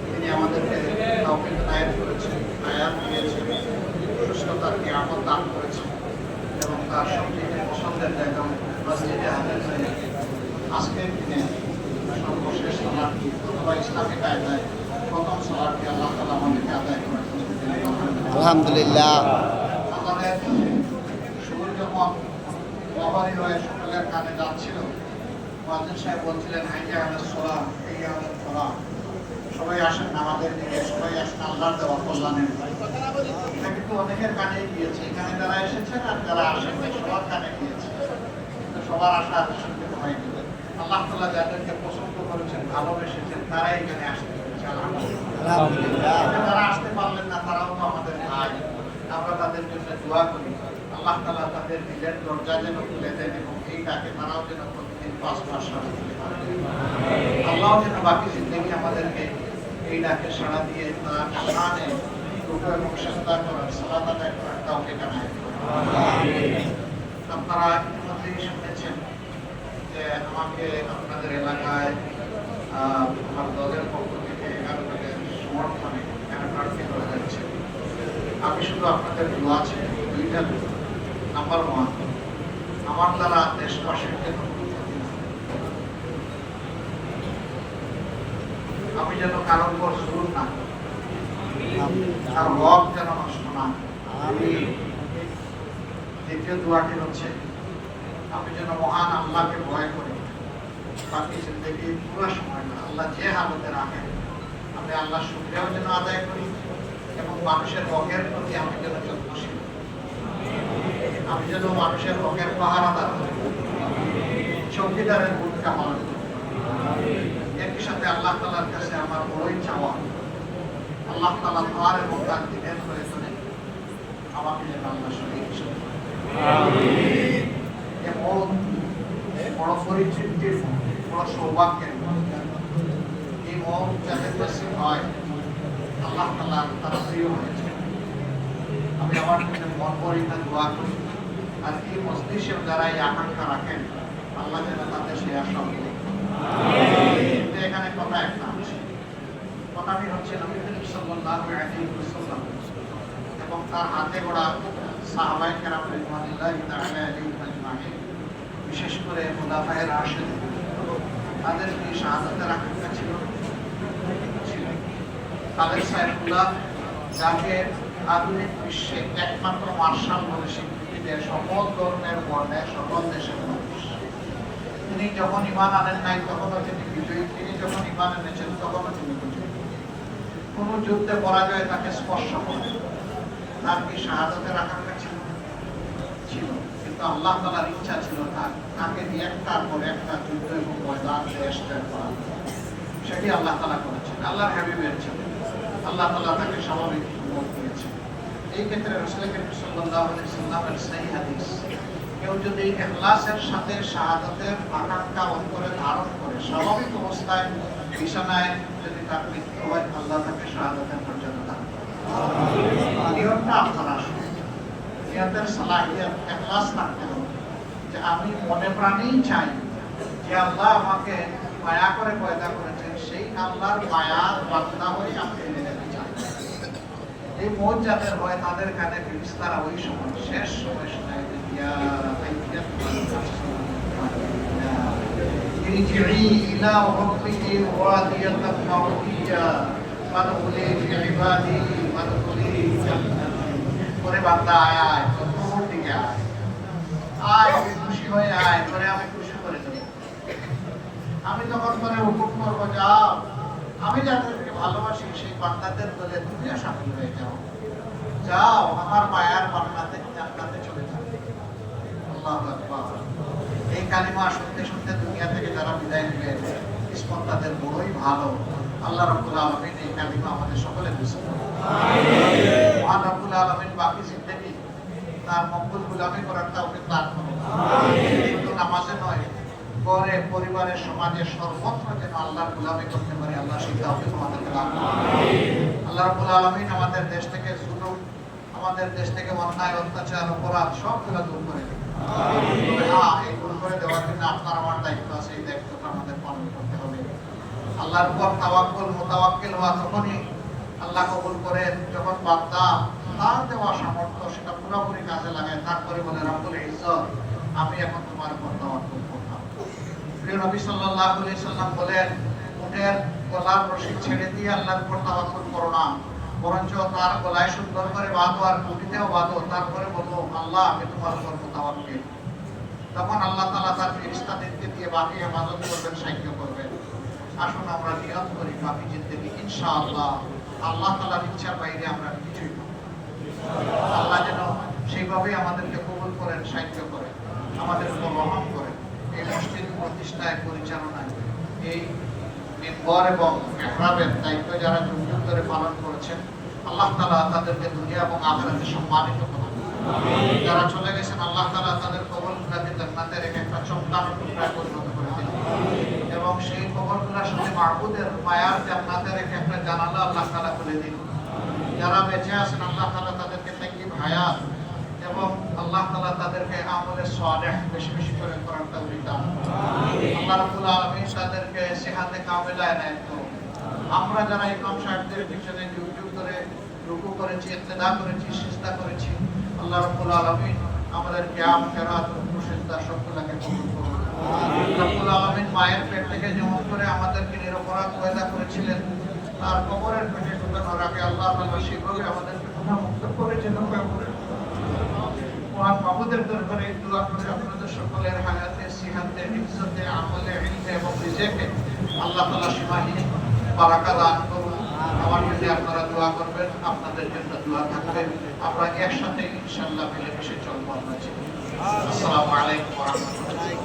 তিনি আমাদেরকে তৌফিক নায়েব করেছেন, হায়াত দিয়েছেন, সুস্থতার নিয়ামত দান করেছেন এবং তার সবচেয়ে পছন্দের জায়গা মসজিদে হাজির হয়ে আজকের দিনে সর্বশেষ সালাতটি অথবা ইসলামী কায়দায় প্রথম সালাতটি আল্লাহ তাআলা আমাদেরকে আদায় করেছেন। আলহামদুলিল্লাহ। আমাদের শুরু যখন প্রহরী হয়ে সকলের কানে যাচ্ছিল, মুয়াজ্জিন সাহেব বলছিলেন হাইয়া আলাস সালাহ, হাইয়া আলাস সালাহ, সবাই আসেন নামাজের দিকে, সবাই আসেন আল্লাহর দেওয়া কল্যাণের। এটা কিন্তু অনেকের কানে গিয়েছে, এখানে যারা এসেছেন আর যারা আসেন সবার কানে গিয়েছে, সবার আশা আশঙ্কিত হয়নি। আল্লাহ তাআলা যাদেরকে পছন্দ করেছেন, ভালোবেসেছেন, তারাই এখানে আসতে পেরেছে। আলহামদুলিল্লাহ। যারা আসতে পারলেন না তারাও তো আমাদের ভাই, আমরা তাদের জন্য দোয়া করি আল্লাহ তাআলা তাদের দিলের দরজা যেন খুলে দেন এবং এই ডাকে তারাও যেন প্রতিদিন 5 মাস সাড়া দিতে পারে। আল্লাহ যেন বাকি জিন্দেগি আমাদেরকে এই ডাকে সাড়া দিয়ে তার শানে রুকু এবং সিজদা করার, সালাত আদায় করার তৌফিক দান করুন। আপনারা ইতিমধ্যেই শুনেছেন যে আমাকে আপনাদের এলাকায় আমার দলের পক্ষ থেকে 11 দলের সমর্থনে এখানে প্রার্থী করা যাচ্ছে। আমি শুধু আপনাদের দোয়া আছে দুইটা। নাম্বার 1, আমার দ্বারা দেশবাসীর জন্য আমি যেন কারোর উপর জুলুম না করি, আর হক যেন নষ্ট না করি। দ্বিতীয় দোয়াটি হচ্ছে আমি যেন মহান আল্লাহকে ভয় করি, বাকি জিন্দেগি পুরো সময়টা আল্লাহ যে হালতে রাখেন আমি আল্লাহ শুকরিয়াও যেন আদায় করি এবং মানুষের হকের প্রতি আমি যেন যত্নশীল, আমি যেন মানুষের হকের পাহারাদার করি, চৌকিদারের ভূমিকা পালন করি। একই সাথে আল্লাহ তাআলার কাছে আমার বড়ই চাওয়া আল্লাহ তাআলা তার এবং তার দিনের করে চলে আমাকে যেন আল্লাহ শরীক হিসেবে এবং বড় পরিচিতির, বড় সৌভাগ্যের এই মন যাদের নসিব হয় আল্লাহ তাআলা তারা প্রিয় হয়েছে। আমি আমার জন্য মন ভরিতে দোয়া করি আর এই মজলিসে যারা এই আকাঙ্ক্ষা রাখেন আল্লাহ যেন তাদের সেই আশা পূরণ করেন। এখানে কথা একটা আছে, কথাটি হচ্ছে নবী করিম সাল্লাল্লাহু আলাইহি ওয়াসাল্লাম এবং তার হাতে গড়া সাহাবায়ে কেরাম রিদওয়ানুল্লাহি তাআলা আলাইহিম আজমাইন, বিশেষ করে খুলাফায়ে রাশিদিন, তাদের কি শাহাদাতের আকাঙ্ক্ষা ছিল? তাদের সাইফুল্লাহ, যাকে আধুনিক বিশ্বে একমাত্র মার্শাল বলে স্বীকৃতি দেয় সকল ধর্মের বর্ণের সকল দেশের মানুষ, তিনি যখন ঈমান আনেন নাই তখনও তিনি বিজয়ী, তিনি যখন ঈমান এনেছেন তখনও তিনি বিজয়ী। কোন যুদ্ধে পরাজয় তাকে স্পর্শ করে। তার কি শাহাদাতের আকাঙ্ক্ষা ছিল? ছিল, কিন্তু আল্লাহ তাআলার ইচ্ছা ছিল তাকে দিয়ে একটার পর একটা যুদ্ধ এবং ময়দান দেশ ত্যাগ করা। সেটি আল্লাহ তাআলা করেছেন। আল্লাহর হাবিবের ছেলে, আল্লাহ তাআলা তাকে স্বাভাবিক মত দিয়েছেন। এই ক্ষেত্রে রাসূল করিম সাল্লাল্লাহু আলাইহি ওয়াসাল্লামের সহিহ হাদিস, কেউ যদি ইখলাসের সাথে শাহাদাতের আকাঙ্ক্ষা অন্তরে ধারণ করে স্বাভাবিক অবস্থায় বিছানায় যদি তার মৃত্যু হয় আল্লাহ তাকে শাহাদাতের মর্যাদা দান করেন। নিয়মটা আপনারা শুনুন, নিয়তের সালাহিয়াত ইখলাস থাকতে হবে যে আমি মনে প্রাণেই চাই যে আল্লাহ আমাকে মায়া করে পয়দা করেছেন, সেই আল্লাহর মায়ার বান্দা হয়ে আমি যেতে চাই। এই মত যাদের হয় তাদের কানে ফেরেশতারা ওই সময় শেষ সময় শোনায় যে ইয়া ইরজিই ইলা রাব্বিকি রাদিয়াতান মারদিয়া ফাদখুলি ফি ইবাদি ওয়াদখুলি জান্নাতি। ওরে বান্দা আয় আয়, তোর দিকে আয়, আয় খুশি হয়ে আয়, তোরে আমি খুশি করে দেব। আমি তখন তোরে হুকুম করবো যাও, আমি যাদেরকে ভালোবাসি সেই বান্দাদের দলে তুমিও শামিল হয়ে যাও, যাও আমার মায়ার বান্দাতে জান্নাতে চলে যাও। আল্লাহু আকবার। এই কালিমা শুনতে শুনতে দুনিয়া থেকে যারা বিদায় নেবে কিসমত তাদের বড়ই ভালো। আল্লাহ রাব্বুল আলামিন এই কালিমা আমাদের সকলে বুঝিয়ে দেন। আমিন। মহান রাব্বুল আলামিন বাকি জিন্দেগি তার মকবুল গোলামি করার তৌফিক দান করুন। আমিন। শুধু নামাজে নয়, ঘরে, পরিবারের, সমাজের সর্বত্র যেন আল্লাহর গোলামি করতে পারে আল্লাহ সেই তৌফিক আমাদেরকে দান করুন। আমিন। আল্লাহ রাব্বুল আলামিন আমাদের দেশ থেকে জুলুম, আমাদের আমাদের দেশ থেকে অন্যায় অত্যাচার অপরাধ সবগুলো দূর করে দিন। এই দূর করে দেওয়ার জন্য আপনার আমার দায়িত্ব আছে, এই দায়িত্বটা আমাদের পালন করতে হবে। আল্লাহর উপর তাওয়াক্কুল মুতাওয়াক্কিল হওয়া তখনই আল্লাহ কবুল করে যখন বান্দা তার দেওয়া সামর্থ্য সেটা পুরোপুরি কাজে লাগায়, তারপরে বলে রব্বুল ইজ্জত আমি এখন তোমার উপর তাওয়াক্কুল করলাম। প্রিয় নবী সাল্লাল্লাহু আলাইহি সাল্লাম বলেন, উটের গলার রশি ছেড়ে দিয়ে আল্লাহর উপর তাওয়াক্কুল করো না, বরঞ্চ তার গলায় সুন্দর করে বাঁধো আর কুটিতেও বাঁধো, তারপরে বলো আল্লাহ আমি তোমার উপর মুতাওয়াক্কিল। তখন আল্লাহ তাআলা তার ফেরেশতাদেরকে দিয়ে বাকি হেফাজত করবেন, সাহায্য করবেন। আসুন আমরা নিয়ত করি বাকি জিন্দেগি ইনশাআল্লাহ আল্লাহ তাআলার ইচ্ছার বাইরে আমরা কিছুই না। আল্লাহ যেন সেইভাবে আমাদেরকে কবুল করেন, সাহায্য করেন, আমাদের উপর রহম করেন। এই মসজিদ প্রতিষ্ঠায় পরিচালনায় এই মিম্বর এবং মেহরাবের দায়িত্ব যারা যুগ যুগ ধরে পালন করেছেন, আল্লাহ তাআলা তাদেরকে দুনিয়া এবং আখিরাতে সম্মানিত করুন। যারা চলে গেছেন আল্লাহ তাআলা তাদের কবরগুলোকে জান্নাতের একটা চমকানো টুকরায় পরিণত করে দিন এবং সেই কবরগুলোর সাথে মাহবুদের মায়ার জান্নাতের একটা জানালা আল্লাহ তাআলা খুলে দিন। যারা বেঁচে আছেন আল্লাহ তাআলা তাদেরকে তাইয়্যিব হায়াত এবং আল্লাহ তাআলা তাদেরকে আমলে সালেহ বেশি বেশি করে করার তৌফিক দান। আল্লাহ রাব্বুল আলামিন তাদেরকে সিহাতে কামিলা এনায়েত করুন। আমরা যারা ইমাম সাহেবদের পিছনে যুগ যুগ ধরে রুকু করেছি, ইক্তেদা করেছি, সিজদা করেছি, আল্লাহ রাব্বুল আলামিন আমাদের কিয়াম কিরাত রুকু সিজদা সবগুলোকে কবুল করুন। রাব্বুল আলামিন মায়ের পেট থেকে যেমন করে আমাদেরকে নিরপরাধ পয়দা করেছিলেন, তার কবরের পেটে ঢোকানোর আগে আল্লাহ তাআলা সেভাবে আমাদেরকে গুনাহমুক্ত করে যেন কবরের মহান মাহবুদের দরবারে দোয়া করে আপনাদের সকলের হায়াতে, সিহাতে, ইজ্জতে, আমলে, ইলমে এবং রিজেকে আল্লাহ তাআলা সীমাহীন বারাকা দান করুন। আমার জন্য আপনারা দোয়া করবেন, আপনাদের জন্য দোয়া থাকবে। আমরা একসাথে ইনশাআল্লাহ মিলেমিশে চলবো। আসসালামু আলাইকুম ওয়া রাহমাতুল্লাহ।